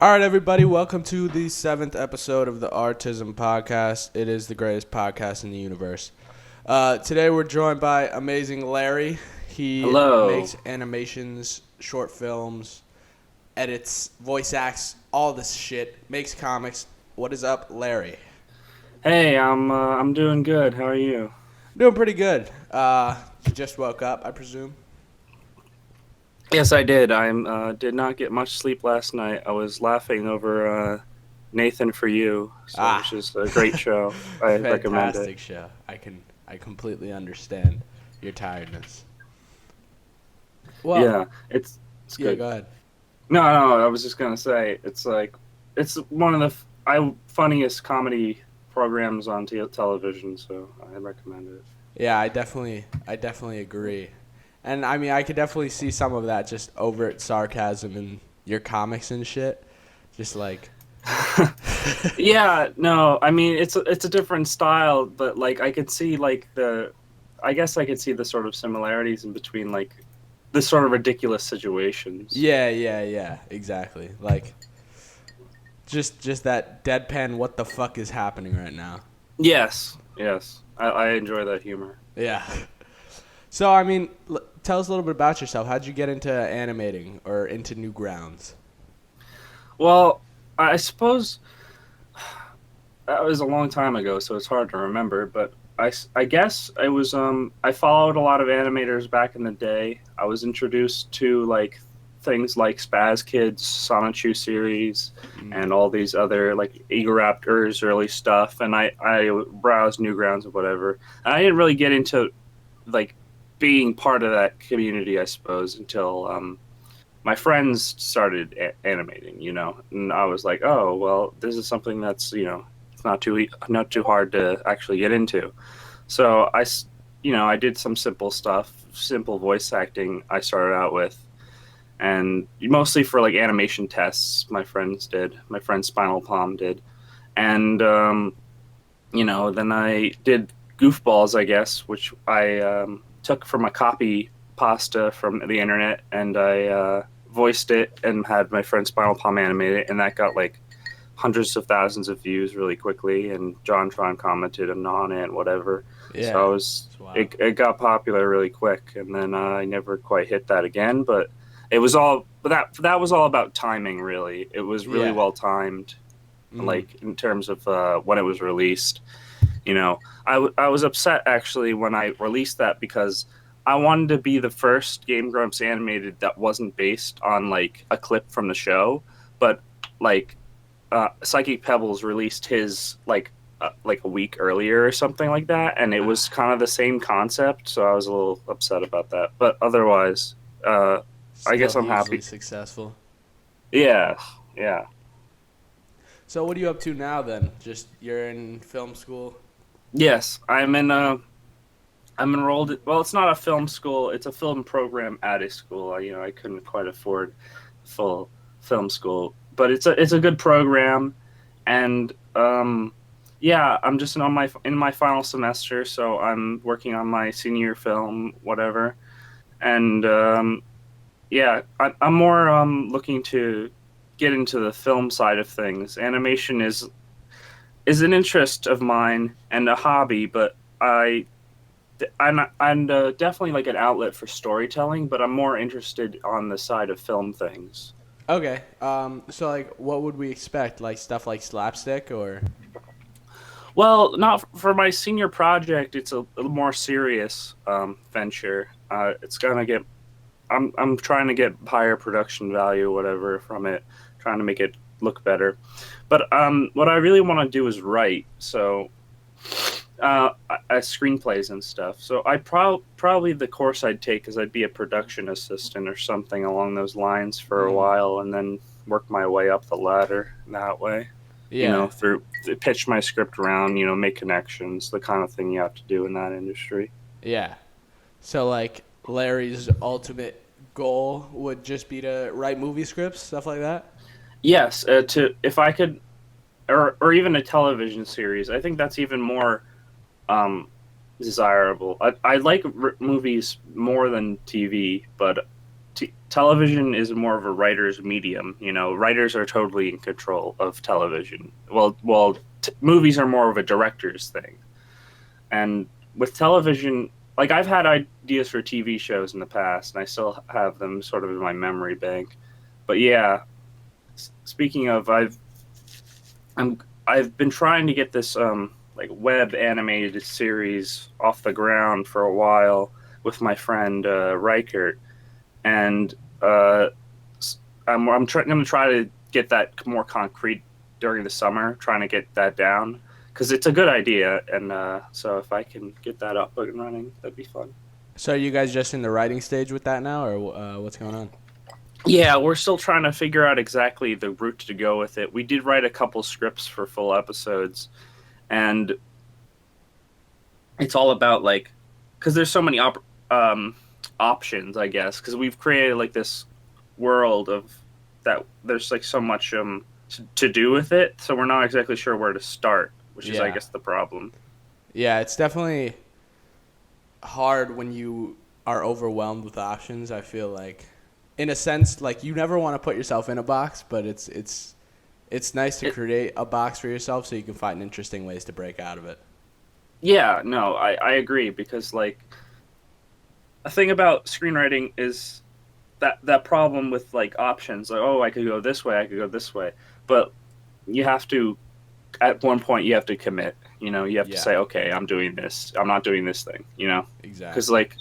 All right, everybody, welcome to the 7th episode of the ARTizm podcast. It is the greatest podcast in the universe. Today we're joined by amazing Larry. He Hello. makes animations, short films, edits, voice acts, all this shit, makes comics. What is up, Larry? Hey, I'm doing good. How are you? Doing pretty good. You just woke up, I presume? Yes, I did. I did not get much sleep last night. I was laughing over Nathan for You, which Ah, is a great show. I recommend it. fantastic show. I completely understand your tiredness. Well, Yeah, it's yeah, good. go ahead. No, I was just gonna say it's one of the funniest comedy programs on television, so I recommend it. Yeah, I definitely agree. And I mean, I could definitely see some of that just overt sarcasm in your comics and shit. Just like, Yeah, no, I mean it's a different style, but like I could see I guess I could see the sort of similarities in between like the sort of ridiculous situations. yeah, exactly. Like, just that deadpan. What the fuck is happening right now? Yes, I enjoy that humor. Yeah. So I mean, tell us a little bit about yourself. How'd you get into animating or into NewGrounds? Well, I suppose that was a long time ago, so it's hard to remember. But I guess I followed a lot of animators back in the day. I was introduced to like things like Spaz Kids, Sonichu series, Mm. and all these other like Egoraptor's early stuff. And I browsed Newgrounds and whatever. And I didn't really get into like being part of that community, I suppose, until my friends started animating, and I was like, oh, well, this is something that's, it's not too hard to actually get into. So I did some simple stuff, simple voice acting I started out with, and mostly for like animation tests. My friend Spinal Palm did, and then I did Goofballs, I guess, which I took from a copy pasta from the internet, and I voiced it and had my friend Spinal Palm animate it, and that got like hundreds of thousands of views really quickly. And John Tron commented on it, and whatever. So Yeah, it's wild. it got popular really quick, and then I never quite hit that again. But that was all about timing, really. It was really Yeah. well timed, Mm. like in terms of when it was released. I was upset actually when I released that because I wanted to be the first Game Grumps animated that wasn't based on like a clip from the show, but like Psychic Pebbles released his like a week earlier or something like that, and it was Ah, kind of the same concept. So I was a little upset about that, but otherwise, I still guess I'm hugely happy. successful. Yeah, yeah. So what are you up to now then? Just you're in film school? Yes, I'm enrolled. Well, it's not a film school; it's a film program at a school. I couldn't quite afford full film school, but it's a good program, and yeah, I'm just in my final semester, so I'm working on my senior film, whatever, and yeah, I'm more looking to get into the film side of things. Animation is an interest of mine and a hobby, but I'm definitely like an outlet for storytelling, but I'm more interested on the side of film things. Okay. So like, what would we expect? Like stuff like slapstick or? Well, not for my senior project. It's a more serious venture. It's gonna get. I'm trying to get higher production value, whatever, from it. Trying to make it look better. But what I really want to do is write. So screenplays and stuff. So probably the course I'd take is I'd be a production assistant or something along those lines for a Mm, while, and then work my way up the ladder that way. yeah. Through pitch my script around, make connections, the kind of thing you have to do in that industry. Yeah. So like Larry's ultimate goal would just be to write movie scripts, stuff like that. Yes, to if I could, or even a television series. I think that's even more um, desirable. I like movies more than TV, but television is more of a writer's medium. You know, writers are totally in control of television. Movies are more of a director's thing. And with television, like I've had ideas for TV shows in the past, and I still have them sort of in my memory bank. But yeah, speaking of, I've been trying to get this like web animated series off the ground for a while with my friend Reichert, and I'm going to try to get that more concrete during the summer, trying to get that down because it's a good idea, and so if I can get that up and running, that'd be fun. So are you guys just in the writing stage with that now, or what's going on? Yeah, we're still trying to figure out exactly the route to go with it. We did write a couple scripts for full episodes, and it's all about like, because there's so many options, I guess, because we've created like this world of that. There's like so much to do with it, so we're not exactly sure where to start, which is, I guess, the problem. Yeah, it's definitely hard when you are overwhelmed with options. I feel like, in a sense, like you never want to put yourself in a box, but it's nice to create a box for yourself so you can find interesting ways to break out of it. Yeah, no, I agree, because like a thing about screenwriting is that problem with like options, like, oh, I could go this way, I could go this way, but you have to, at one point you have to commit. You know, you have to say, okay, I'm doing this, I'm not doing this thing, you know. Exactly. Because like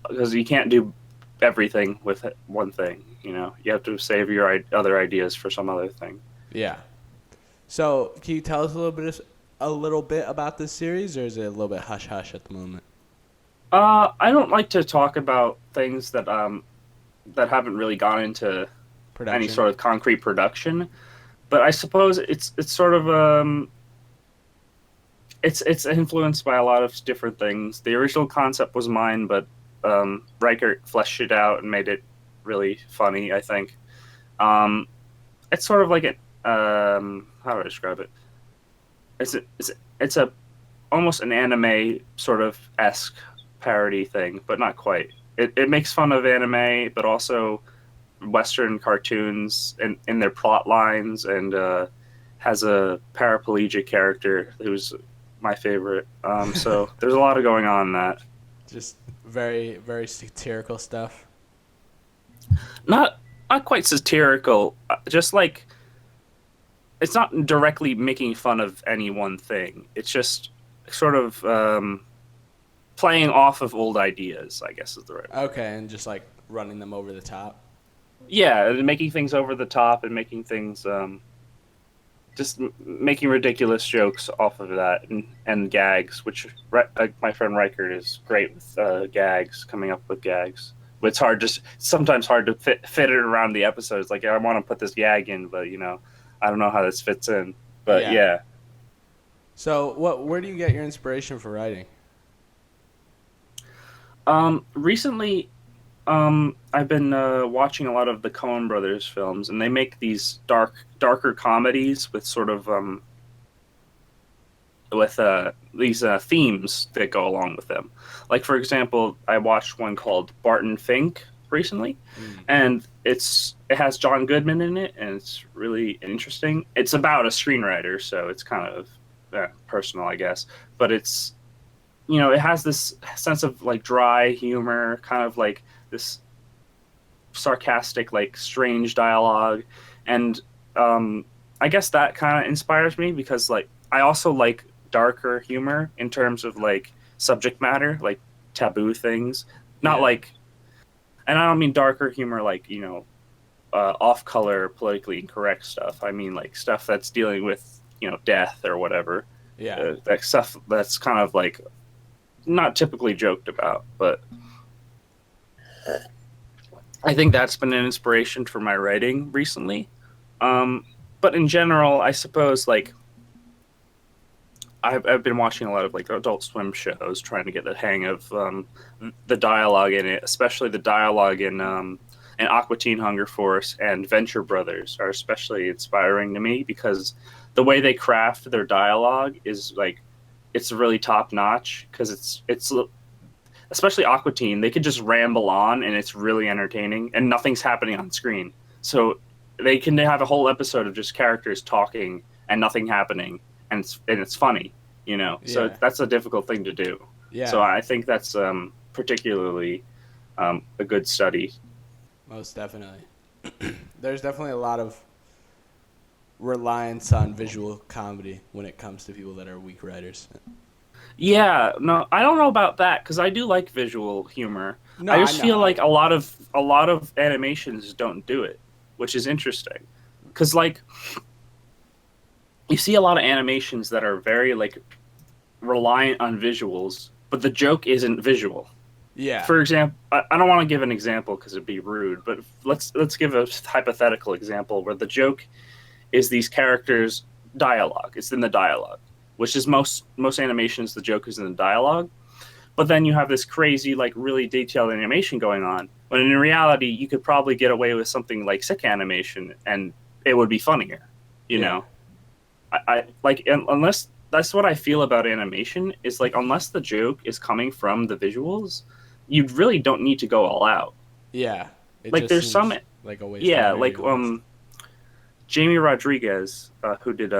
because you can't do everything with one thing, you know. You have to save your other ideas for some other thing. Yeah. So can you tell us a little bit about this series, or is it a little bit hush hush at the moment? I don't like to talk about things that haven't really gone into any sort of concrete production, but I suppose it's sort of it's influenced by a lot of different things. The original concept was mine, but Reichert fleshed it out and made it really funny, I think. It's sort of like how do I describe it? It's a almost an anime sort of esque parody thing, but not quite. It makes fun of anime, but also Western cartoons in their plot lines, and has a paraplegic character who's my favorite. So there's a lot of going on in that. Just very, very satirical stuff. Not quite satirical. Just like, it's not directly making fun of any one thing. It's just sort of playing off of old ideas, I guess is the right word. Okay, and just like running them over the top. Yeah, making things over the top and making things just making ridiculous jokes off of that, and gags, which my friend Reichert is great with gags, coming up with gags. But it's sometimes hard to fit it around the episodes. Like, I want to put this gag in, but you know, I don't know how this fits in. But yeah. So where do you get your inspiration for writing? Recently, I've been watching a lot of the Coen Brothers films, and they make these darker comedies with sort of these themes that go along with them. Like, for example, I watched one called Barton Fink recently, and it has John Goodman in it, and it's really interesting. It's about a screenwriter, so it's kind of personal, I guess, but it's, you know, it has this sense of like dry humor, kind of like this sarcastic, like strange dialogue, and I guess that kind of inspires me, because like I also like darker humor in terms of like subject matter, like taboo things, not like, and I don't mean darker humor like, you know, off-color, politically incorrect stuff. I mean like stuff that's dealing with, you know, death or whatever. That stuff that's kind of like not typically joked about, but I think that's been an inspiration for my writing recently. But in general, I suppose like I've been watching a lot of like Adult Swim shows, trying to get the hang of the dialogue in it, especially the dialogue in Aqua Teen Hunger Force and Venture Brothers are especially inspiring to me, because the way they craft their dialogue is like, it's really top notch, because it's especially Aqua Teen, they could just ramble on and it's really entertaining and nothing's happening on screen. So they can have a whole episode of just characters talking and nothing happening, and it's funny, you know. So Yeah. that's a difficult thing to do. So Yeah. I think that's particularly a good study. Most definitely. There's definitely a lot of reliance on visual comedy when it comes to people that are weak writers. Yeah, no, I don't know about that because I do like visual humor. No, I I just feel know. like a lot of animations don't do it, which is interesting. Because like you see a lot of animations that are very like reliant on visuals, but the joke isn't visual. Yeah. For example, I don't want to give an example because it'd be rude, but let's give a hypothetical example where the joke is these characters' dialogue. It's in the dialogue, which is most animations. The joke is in the dialogue, but then you have this crazy, like really detailed animation going on. When in reality, you could probably get away with something like sick animation, and it would be funnier. You Yeah. know, I like unless that's what I feel about animation is like unless the joke is coming from the visuals, you really don't need to go all out. Yeah. It Like just there's some, seems like a waste of yeah, energy like almost. Jamie Rodriguez, who did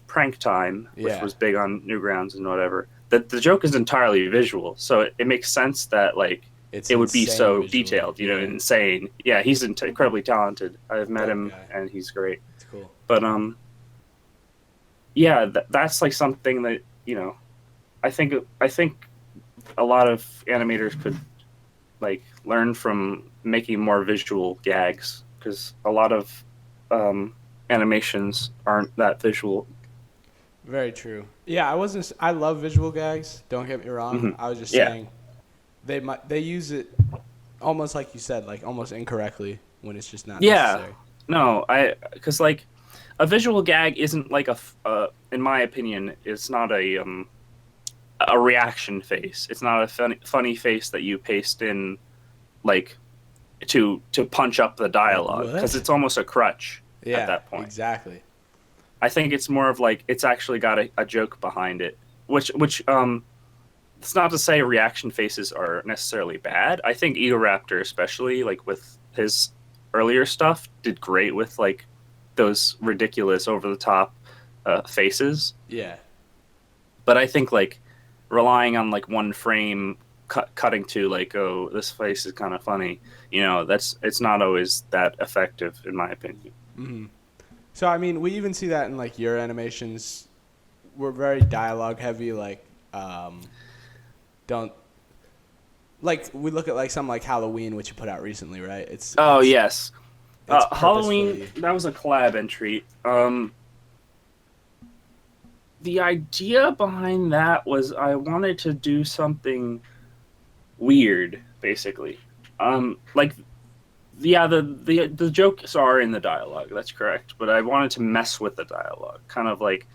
Prank Time, which Yeah. was big on Newgrounds and whatever. The joke is entirely visual, so it makes sense that like It's it would be insane so visually. detailed, you know, Yeah. insane. Yeah, he's incredibly talented. I've met Dope him, guy. and he's great. It's cool. But yeah, that's like something that I think a lot of animators could like learn from making more visual gags because a lot of animations aren't that visual. Very true. Yeah, I love visual gags. Don't get me wrong. Hmm. I was just Yeah, saying they use it almost like you said, like almost incorrectly when it's just not yeah. necessary. No, I because like a visual gag isn't like in my opinion, it's not a reaction face. It's not a funny face that you paste in like to punch up the Like dialogue because what? it's almost a crutch at Yeah, that point. exactly. I think it's more of like it's actually got a joke behind it, which it's not to say reaction faces are necessarily bad. I think Ego Raptor, especially like with his earlier stuff, did great with like those ridiculous over the top faces. Yeah. But I think like relying on like one frame cutting to like, oh, this face is kind of funny, it's not always that effective in my opinion. Hmm. So I mean, we even see that in like your animations. We're very dialogue heavy. Like, don't like we look at like something like Halloween, which you put out recently, right? Oh yes, It's Halloween, purposefully. that was a collab entry. The idea behind that was I wanted to do something weird, basically. Like, yeah, the jokes are in the dialogue. That's correct, but I wanted to mess with the dialogue, kind of like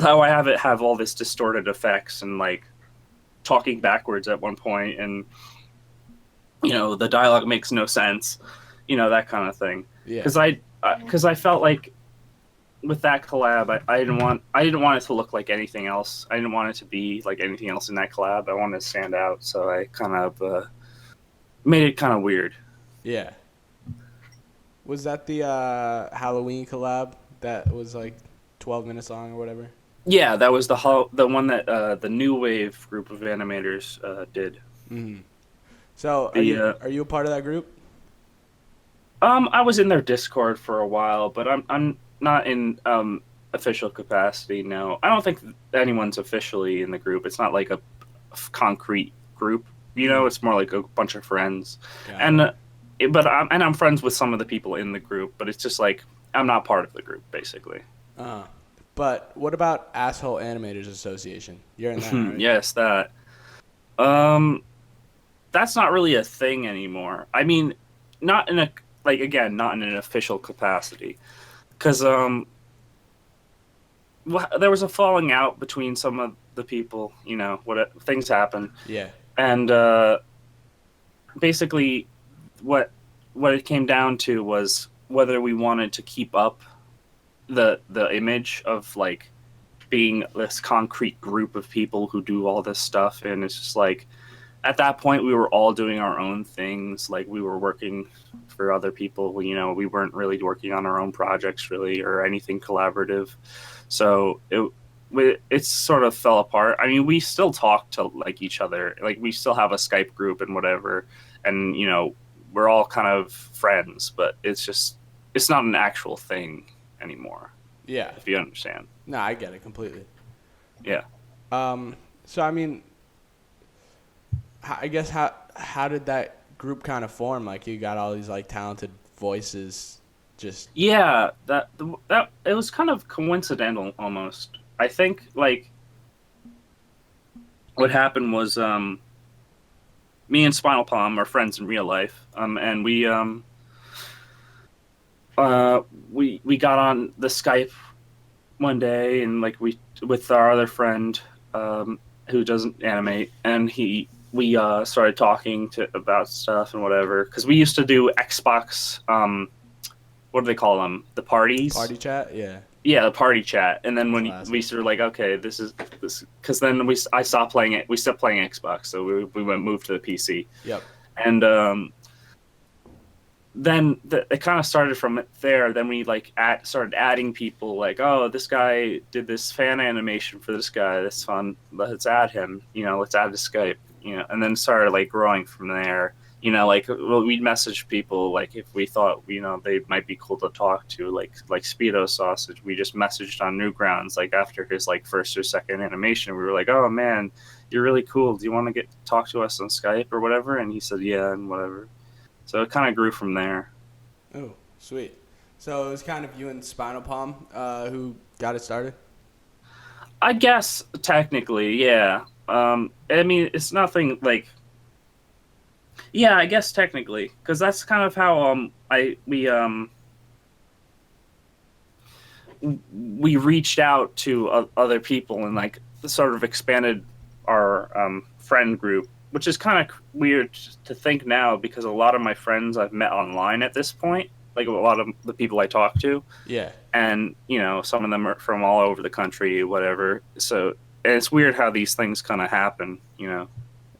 how I have it have all this distorted effects and like talking backwards at one point, and the dialogue makes no sense, that kind of thing. Yeah. Because I felt like with that collab, I didn't want it to look like anything else. I didn't want it to be like anything else in that collab. I wanted to stand out, so I kind of made it kind of weird. Yeah. Was that the Halloween collab that was like 12 minutes long or whatever? Yeah, that was the one that the New Wave group of animators did. Hmm. So are The you are you a part of that group? I was in their Discord for a while, but I'm not in official capacity. No, I don't think anyone's officially in the group. It's not like a concrete group. Hmm. It's more like a bunch of friends, Got it. and I'm friends with some of the people in the group, but it's just like I'm not part of the group, basically. Uh, but what about Asshole Animators Association? You're in that, right? Yes, that. Um, that's not really a thing anymore. I mean, not in a like again, not in an official capacity, because there was a falling out between some of the people. Things happen, Yeah. and basically, what it came down to was whether we wanted to keep up the image of like being this concrete group of people who do all this stuff, and it's just like at that point we were all doing our own things. Like we were working for other people. You know, we weren't really working on our own projects really or anything collaborative. So it sort of fell apart. I mean, we still talk to like each other. Like we still have a Skype group and whatever, and you know, we're all kind of friends. But it's not an actual thing anymore. Yeah. If you understand. No, I get it completely. Yeah. So I mean, I guess how did that group kind of form? Like you got all these like talented voices, just Yeah, that it was kind of coincidental almost. I think like what happened was me and Spinal Palm are friends in real life, and we got on the Skype one day, and like we with our other friend who doesn't animate, and we started talking about stuff and whatever because we used to do Xbox. What do they call them? The parties. party chat. Yeah. Yeah, the party chat, and then when Classic. we sort of like, okay, this because then I stopped playing it. We stopped playing Xbox, so we moved to the PC. Yep. And then it kind of started from there. Then we like started adding people. Like, oh, this guy did this fan animation for this guy. That's fun. Let's add him. You know, let's add to Skype. You know, and then started like growing from there. You know, like we'd message people like if we thought they might be cool to talk to, like Speedo Sausage. We just messaged on Newgrounds like after his like first or second animation. We were like, oh man, you're really cool. Do you want to talk to us on Skype or whatever? And he said yeah and whatever. So it kind of grew from there. Oh, sweet. So it was kind of you and Spinal Palm who got it started? I guess technically, yeah. I mean, it's nothing like. Yeah, I guess technically, because that's kind of how we reached out to other people and like sort of expanded our friend group, which is kind of weird to think now because a lot of my friends I've met online at this point, like a lot of the people I talk to. Yeah. And some of them are from all over the country, whatever. So and it's weird how these things kind of happen,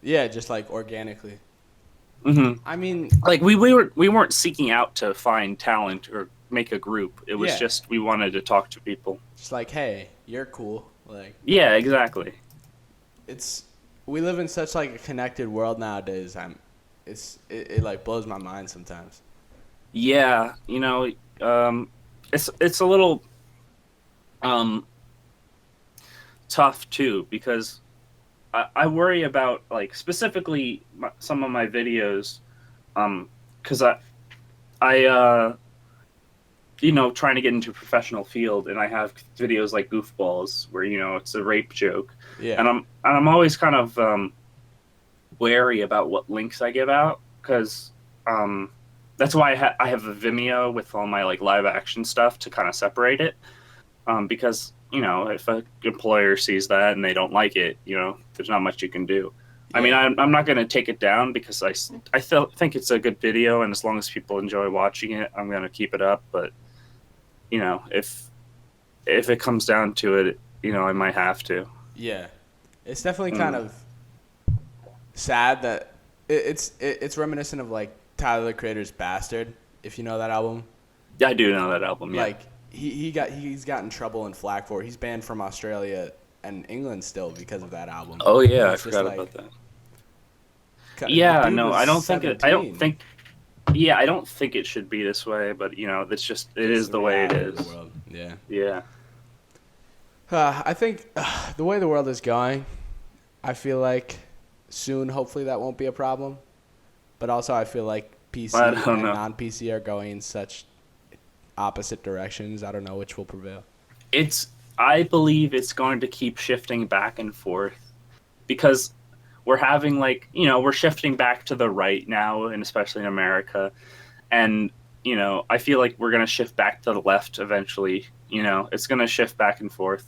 Yeah, just like organically. Mm-hmm. I mean, like we weren't seeking out to find talent or make a group. It was just we wanted to talk to people. Just like, hey, you're cool. Like, yeah, exactly. We live in such like a connected world nowadays. It like blows my mind sometimes. Yeah, it's a little tough too because I worry about like specifically some of my videos, because I trying to get into a professional field, and I have videos like Goofballs where it's a rape joke, Yeah, and I'm always kind of wary about what links I give out because that's why I have a Vimeo with all my like live action stuff to kind of separate it, because. If an employer sees that and they don't like it, there's not much you can do. Yeah. I mean, I'm not going to take it down because I think it's a good video, and as long as people enjoy watching it, I'm going to keep it up. But, if it comes down to it, I might have to. Yeah. It's definitely kind of sad that it's reminiscent of, like, Tyler, the Creator's Bastard, if you know that album. Yeah, I do know that album, yeah. Like, he's gotten trouble and flack for it. He's banned from Australia and England still because of that album. Oh yeah, I forgot about that. Yeah, no, I don't think it should be this way, but it is the way it is. The world. Yeah. Yeah. I think the way the world is going, I feel like soon, hopefully, that won't be a problem. But also, I feel like PC and non-PC are going in such opposite directions. I don't know which will prevail. I believe it's going to keep shifting back and forth because we're having we're shifting back to the right now, and especially in America. And, I feel like we're going to shift back to the left eventually. It's going to shift back and forth.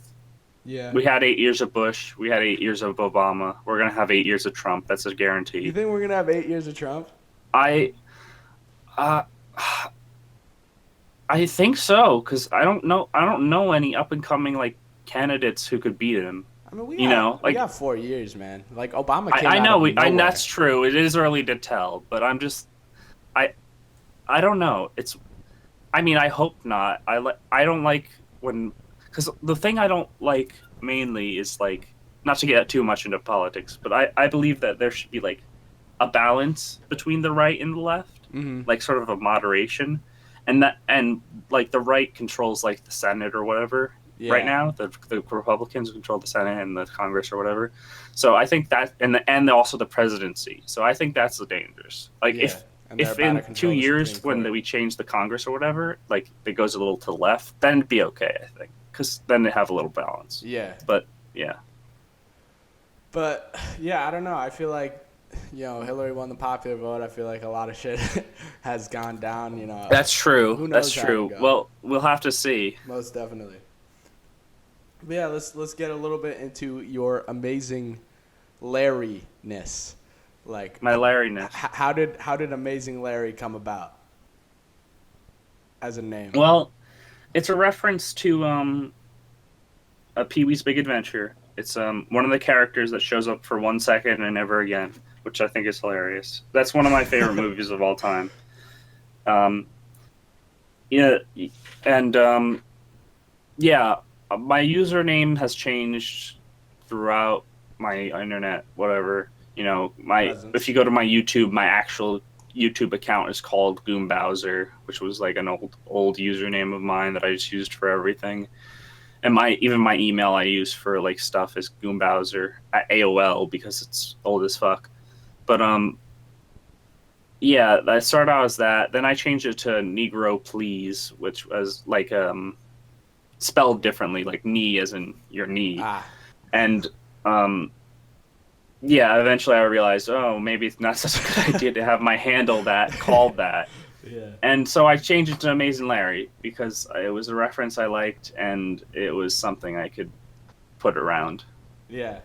Yeah. We had 8 years of Bush. We had 8 years of Obama. We're going to have 8 years of Trump. That's a guarantee. You think we're going to have 8 years of Trump? I think so, because I don't know any up and coming candidates who could beat him. I mean, You know, we like got 4 years, man. Like Obama came I out know of nowhere. that's true. It is early to tell, but I I don't know. I mean, I hope not. I don't like when because the thing I don't like mainly is like not to get too much into politics, but I believe that there should be like a balance between the right and the left, Mm-hmm. like sort of a moderation, and like the right controls like the Senate or whatever right Yeah, now. The Republicans control the Senate and the Congress or whatever. So I think that and also the presidency. So I think that's the dangerous. Like yeah, and they're if about to in two control the years Supreme when Court. we change the Congress or whatever, like it goes a little to the left, then it'd be okay. I think because then they have a little balance. Yeah, But yeah, but yeah, I don't know. I feel like, Hillary won the popular vote. I feel like a lot of shit has gone down. that's true. Who That's knows how it'll true. go? Well, we'll have to see. Most definitely. But yeah, let's get a little bit into your amazing Larry-ness. Like, My Larryness. how did Amazing Larry come about as a name? Well, it's a reference to a Pee Wee's Big Adventure. It's one of the characters that shows up for 1 second and never again, which I think is hilarious. That's one of my favorite movies of all time. Um, yeah, and yeah, my username has changed throughout my internet, whatever. If Presence. you go to my YouTube, my actual YouTube account is called Goom Bowser, which was like an old username of mine that I just used for everything. And my email I use for like stuff is Goombowser at AOL because it's old as fuck. But yeah, I started out as that. Then I changed it to Negro Please, which was like spelled differently, like knee as in your knee. Ah, And yeah, eventually I realized, oh, maybe it's not such a good idea to have my handle that called that. yeah. And so I changed it to Amazing Larry because it was a reference I liked and it was something I could put around. Yeah.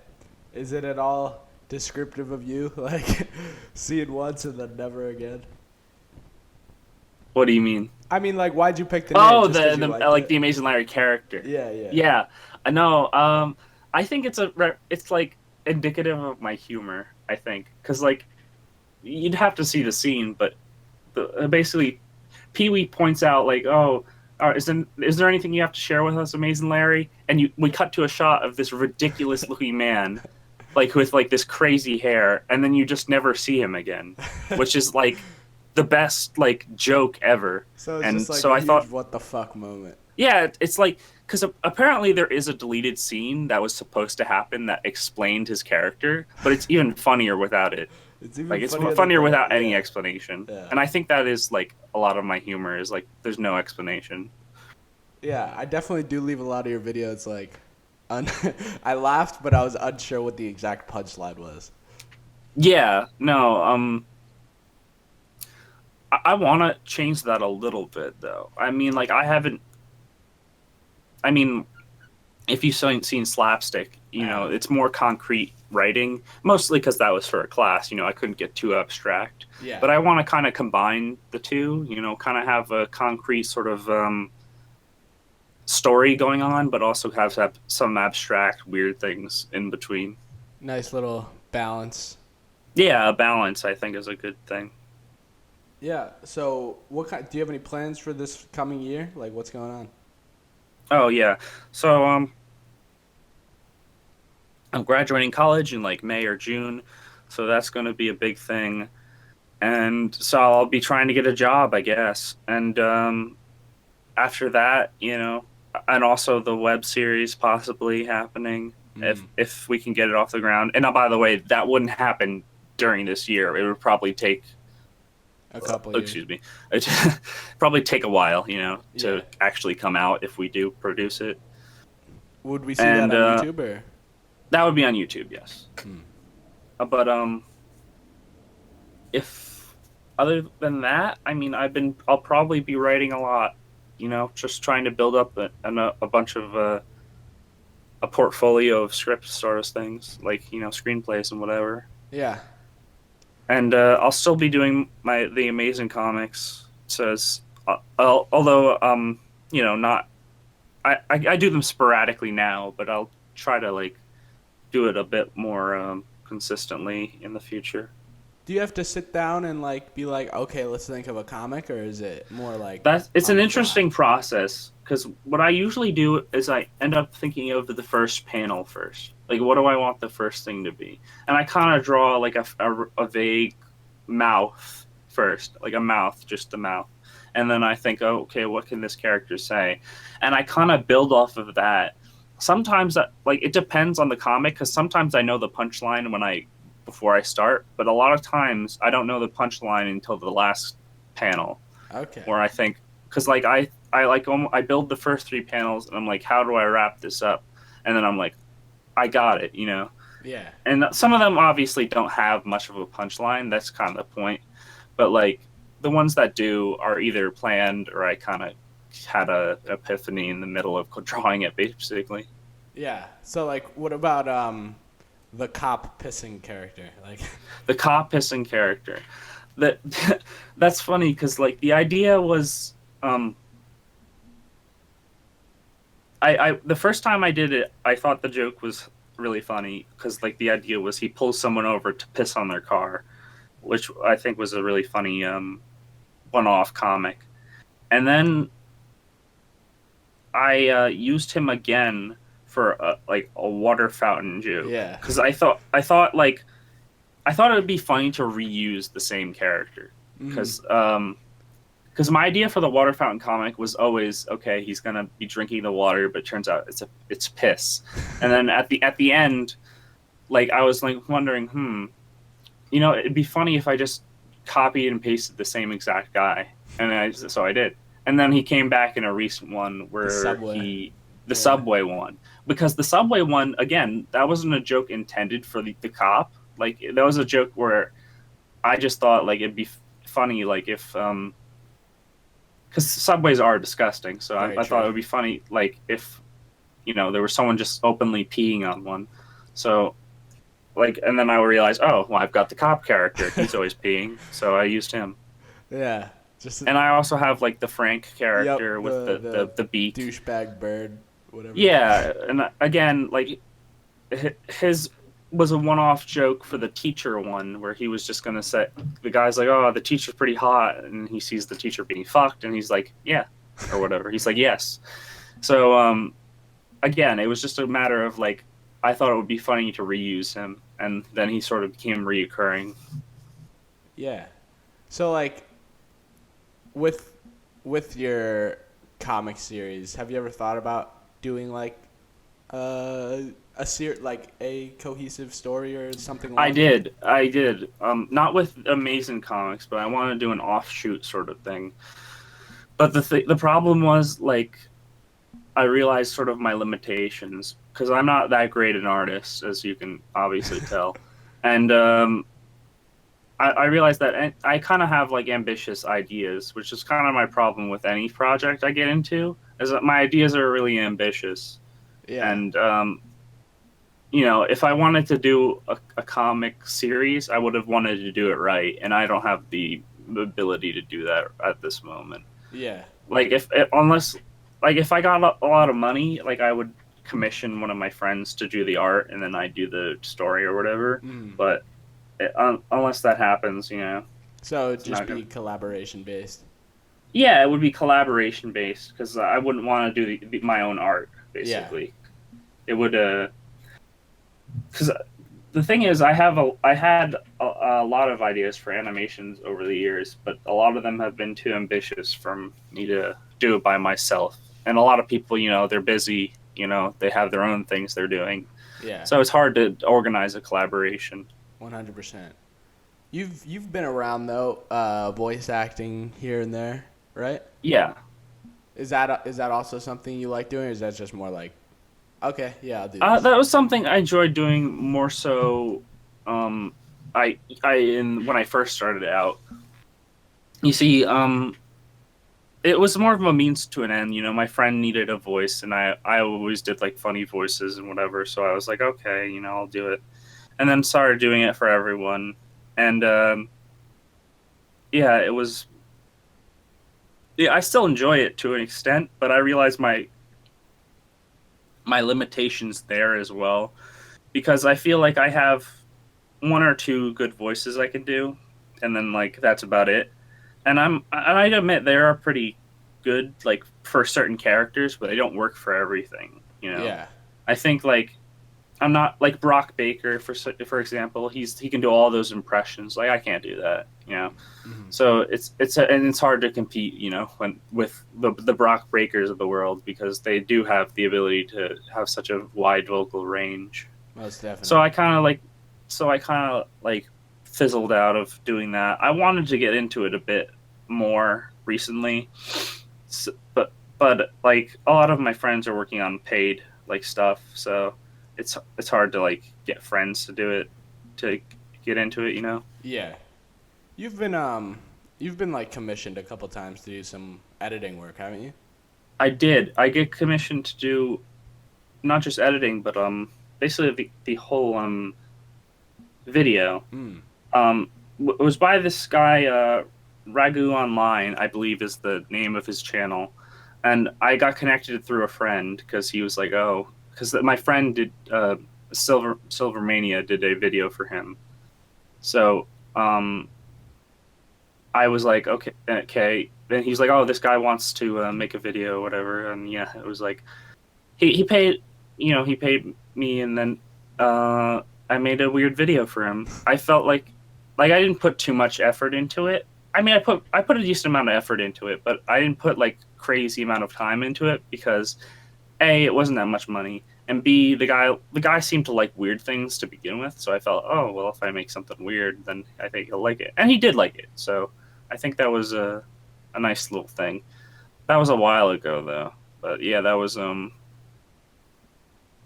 Is it at all descriptive of you? Like, see it once and then never again? What do you mean? I mean, like, why'd you pick the name? Oh, Just 'cause you the liked like it? the Amazing Larry character. Yeah, yeah. Yeah, I know. I think it's like indicative of my humor. I think because like you'd have to see the scene, but basically, Pee Wee points out like, "Oh, is there anything you have to share with us, Amazing Larry?" And we cut to a shot of this ridiculous looking man, like with like this crazy hair, and then you just never see him again, which is like the best like joke ever. So it's And just like so a I huge thought, what the fuck moment. yeah, it's like because apparently there is a deleted scene that was supposed to happen that explained his character, but it's even funnier without it. It's even Like it's funnier than funnier the, without any yeah, explanation. yeah. And I think that is like a lot of my humor is like there's no explanation. Yeah, I definitely do leave a lot of your videos like, I laughed, but I was unsure what the exact punchline was. Yeah, no, I want to change that a little bit though. I mean, like I haven't. I mean, if you've seen Slapstick, I have. it's more concrete writing, mostly because that was for a class. I couldn't get too abstract. Yeah. But I want to kind of combine the two, kind of have a concrete sort of story going on, but also have some abstract, weird things in between. Nice little balance. Yeah, a balance, I think, is a good thing. Yeah. So, do you have any plans for this coming year? Like, what's going on? Oh, yeah. So, I'm graduating college in like May or June, so that's going to be a big thing. And so I'll be trying to get a job, I guess. And after that, and also the web series possibly happening if we can get it off the ground. And by the way, that wouldn't happen during this year. It would probably take A couple years. excuse me, it probably take a while, Yeah. to actually come out if we do produce it. Would we see And that on YouTube or? that would be on YouTube, yes. But if other than that, I mean, I'll probably be writing a lot, just trying to build up a bunch of a portfolio of scripts sort of things, like screenplays and whatever. Yeah. And I'll still be doing the Amazing comics. Says, although not I do them sporadically now, but I'll try to like do it a bit more consistently in the future. Do you have to sit down and like be like, okay, let's think of a comic, or is it more like It's on an the fly? interesting process because what I usually do is I end up thinking of the first panel first. Like, what do I want the first thing to be? And I kind of draw like a vague mouth first, like a mouth, just a mouth. And then I think, oh, okay, what can this character say? And I kind of build off of that. Sometimes, like, it depends on the comic because sometimes I know the punchline before I start, but a lot of times I don't know the punchline until the last panel Okay. where I think because like I build the first three panels and I'm like, how do I wrap this up? And then I'm like, I got it, you know. Yeah. And some of them obviously don't have much of a punchline. That's kind of the point. But like the ones that do are either planned or I kind of had a epiphany in the middle of drawing it, basically. Yeah. So like, what about the cop pissing character? Like, The cop pissing character. That that's funny because like the idea was um I the first time I did it, I thought the joke was really funny because like the idea was he pulls someone over to piss on their car, which I think was a really funny one-off comic. And then I used him again for like a water fountain joke yeah. because I thought it would be funny to reuse the same character Mm. because my idea for the water fountain comic was always okay. He's gonna be drinking the water, but it turns out it's piss. And then at the end, like I was like wondering, it'd be funny if I just copied and pasted the same exact guy, and so I did. And then he came back in a recent one The where subway. the Yeah. subway one, because the subway one again, that wasn't a joke intended for the cop. Like that was a joke where I just thought like it'd be funny like if because subways are disgusting. So Very I thought true. it would be funny, like if there was someone just openly peeing on one. So like, and then I realized, oh, well, I've got the cop character. He's always peeing, so I used him. Yeah. Just And I also have like the Frank yep. character with the beak. Douchebag bird, whatever you call Yeah, it. and again, like his was a one-off joke for the teacher one where he was just gonna say the guy's like, oh, the teacher's pretty hot, and he sees the teacher being fucked, and he's like, yeah, or whatever. He's like, yes. So again, it was just a matter of like I thought it would be funny to reuse him, and then he sort of became reoccurring. Yeah. So like with with your comic series, have you ever thought about doing like like a cohesive story or something along those lines? I did. Not with Amazin comics, but I wanted to do an offshoot sort of thing. But the problem was like I realized sort of my limitations because I'm not that great an artist, as you can obviously tell, and I realized that I kind of have like ambitious ideas, which is kind of my problem with any project I get into, is that my ideas are really ambitious, Yeah. and if I wanted to do a comic series, I would have wanted to do it right, and I don't have the ability to do that at this moment. Yeah. Like unless like if I got a lot of money, like I would commission one of my friends to do the art, and then I do the story or whatever. Mm. But unless that happens, So it'd it's just not be gonna. collaboration based. Yeah, it would be collaboration based because I wouldn't want to do my own art. Yeah. Basically, it would because the thing is, I had a lot of ideas for animations over the years, but a lot of them have been too ambitious for me to do it by myself. And a lot of people, they're busy. They have their own things they're doing, Yeah. so it's hard to organize a collaboration. 100%. You've been around though, voice acting here and there, right? Yeah, Is that also something you like doing, or is that just more like, okay, yeah, I'll do this? that was something I enjoyed doing more so. Um, when I first started out, you see, it was more of a means to an end. My friend needed a voice, and I always did like funny voices and whatever. So I was like, okay, I'll do it, and then started doing it for everyone, and yeah, it was. Yeah, I still enjoy it to an extent, but I realized my limitations there as well. because I feel like I have one or two good voices I can do, and then like that's about it. And I'd admit they are pretty good like for certain characters, but they don't work for everything. You know, Yeah. I think like I'm not like Brock Baker for example. He can do all those impressions. Like I can't do that. You know, Hmm. so and it's hard to compete. You know, when with the Brock Breakers of the world because they do have the ability to have such a wide vocal range. Most So definitely. I kind of like fizzled out of doing that. I wanted to get into it a bit more recently, but like a lot of my friends are working on paid like stuff, so it's hard to like get friends to do it to get into it. You know, Yeah. You've been like commissioned a couple times to do some editing work, haven't you? I did. I get commissioned to do not just editing, but basically the whole video. Mm. It was by this guy, Ragu Online, I believe is the name of his channel, and I got connected through a friend because he was like, "Oh," because my friend did Silvermania did a video for him, so I was like, "Okay, okay." Then he's like, "Oh, this guy wants to make a video, or whatever," and yeah, it was like he paid, he paid me, and then I made a weird video for him. I felt like I didn't put too much effort into it. I mean, I put a decent amount of effort into it, but I didn't put like crazy amount of time into it because a it wasn't that much money, and b the guy seemed to like weird things to begin with. So I felt, oh well, if I make something weird, then I think he'll like it, and he did like it. So I think that was a nice little thing. That was a while ago though, but yeah, that was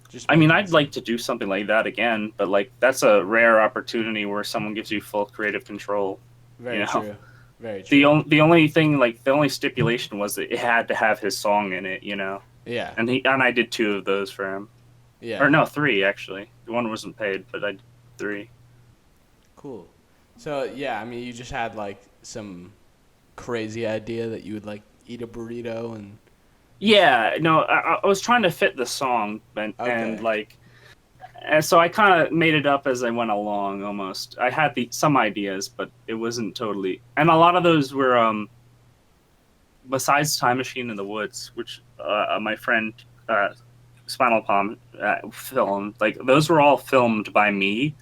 Just I mean, making I'd like some. to do something like that again, but like that's a rare opportunity where someone gives you full creative control. You Very know, true. Very true. the only thing like the only stipulation was that it had to have his song in it. You know, Yeah. and I did two of those for him, or Yeah. no, three actually. The one wasn't paid, but I did three. Cool. So yeah, I mean, you just had like some crazy idea that you would like eat a burrito and. Yeah, no, I was trying to fit the song, and Okay. like and so I kind of made it up as I went along. Almost, I had some ideas, but it wasn't totally. And a lot of those were besides Time Machine in the Woods, which my friend uh, Spinal Palm filmed. Like those were all filmed by me,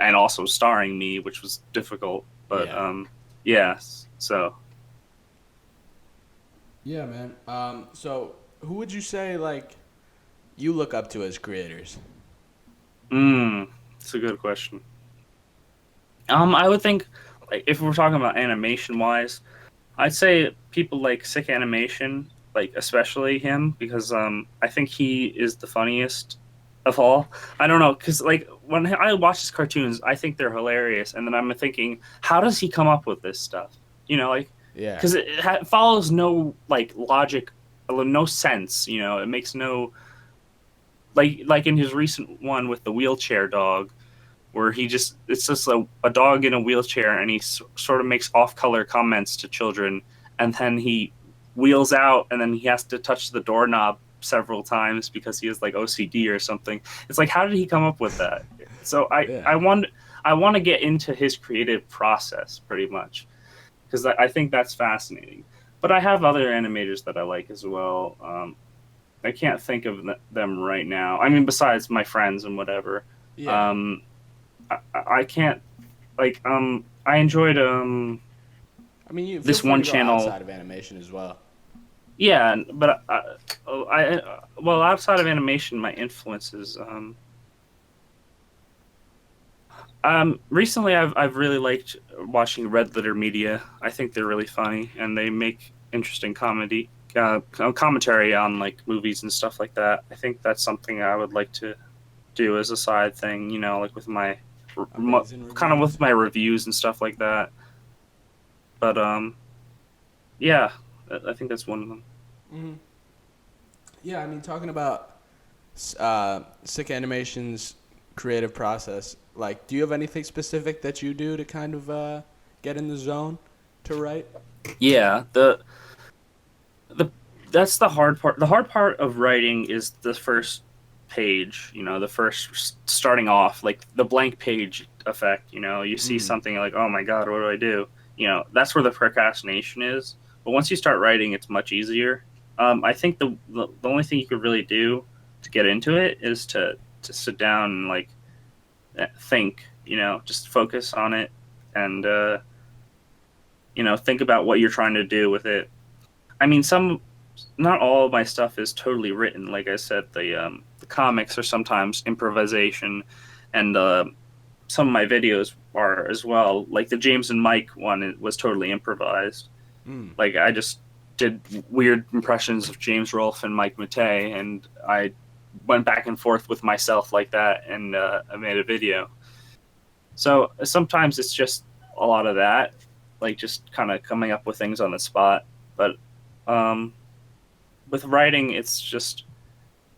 and also starring me, which was difficult. But Yeah. yeah, so Yeah, man. So who would you say like you look up to as creators? it's a good question. I would think like if we're talking about animation wise, I'd say people like Sick Animation, like especially him, because I think he is the funniest of all. I don't know, because like when I watch his cartoons, I think they're hilarious, and then I'm thinking, how does he come up with this stuff? You know, like Yeah. because it follows no like logic, no sense. You know, it makes no like in his recent one with the wheelchair dog where it's just a dog in a wheelchair and he sort of makes off color comments to children and then he wheels out and then he has to touch the doorknob several times because he has like OCD or something. It's like how did he come up with that? So Yeah. I want to get into his creative process pretty much because I think that's fascinating. But I have other animators that I like as well. I can't think of them right now. I mean, besides my friends and whatever. Yeah. Um, I can't like I enjoyed I mean, you feel this free one to go channel. outside of animation as well. Yeah, but well outside of animation, my influences. Recently I've really liked watching Red Letter Media. I think they're really funny and they make interesting commentary on like movies and stuff like that. I think that's something I would like to do as a side thing. You know, like with my Amazing kind of reviews. with my reviews and stuff like that. But yeah, I think that's one of them. Hmm. Yeah, I mean, talking about sick animation's creative process, like, do you have anything specific that you do to kind of get in the zone to write? Yeah, the that's the hard part. The hard part of writing is the first. page, the first starting off, like the blank page effect, you see something like, oh my God, what do I do? That's where the procrastination is. But once you start writing, it's much easier. I think the only thing you could really do to get into it is to sit down and like think, just focus on it and, think about what you're trying to do with it. I mean, not all of my stuff is totally written. Like I said, the comics are sometimes improvisation, and some of my videos are as well. Like the James and Mike one, it was totally improvised. Like I just did weird impressions of James Rolfe and Mike Matei, and I went back and forth with myself like that, and I made a video. So sometimes it's just a lot of that, like just kind of coming up with things on the spot. But with writing, it's just,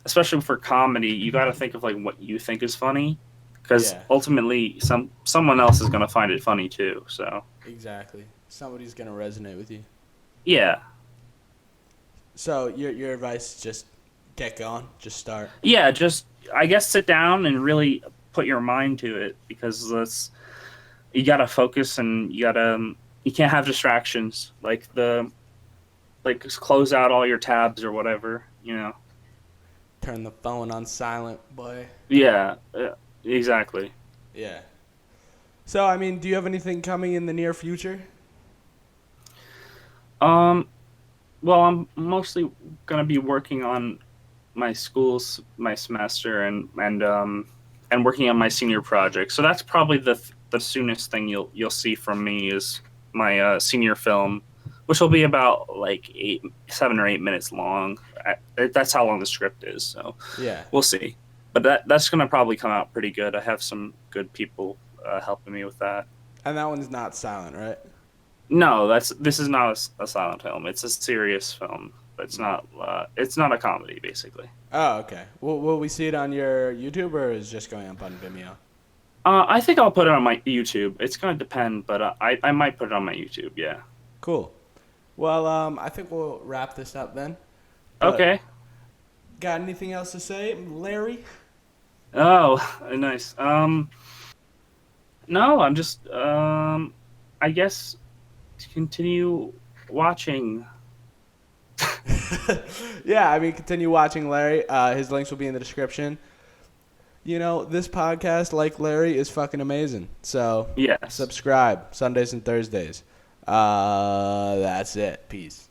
especially for comedy, you got to think of like what you think is funny, because ultimately someone else is going to find it funny too. So exactly, somebody's going to resonate with you. Yeah. So your advice is just get going, just start. Yeah, just I guess sit down and really put your mind to it, because you got to focus, and you can't have distractions, like close out all your tabs or whatever, Turn the phone on silent, boy. Yeah, exactly. Yeah. So, I mean, do you have anything coming in the near future? Well, I'm mostly gonna be working on my semester, and working on my senior project. So that's probably the soonest thing you'll see from me is my senior film, which will be about like 7 or 8 minutes long. That's how long the script is. So yeah, we'll see. But that's gonna probably come out pretty good. I have some good people helping me with that. And that one's not silent, right? No, this is not a silent film. It's a serious film, but it's not a comedy, basically. Oh, okay. Will we see it on your YouTube, or is it just going up on Vimeo? I think I'll put it on my YouTube. It's gonna depend, but I might put it on my YouTube. Yeah. Cool. Well, I think we'll wrap this up then. Okay. Got anything else to say, Larry? Oh, nice. No, I'm just I guess to continue watching. Yeah, I mean, continue watching Larry. His links will be in the description. This podcast, like Larry, is fucking amazing. So, Yes. subscribe Sundays and Thursdays. That's it. Peace.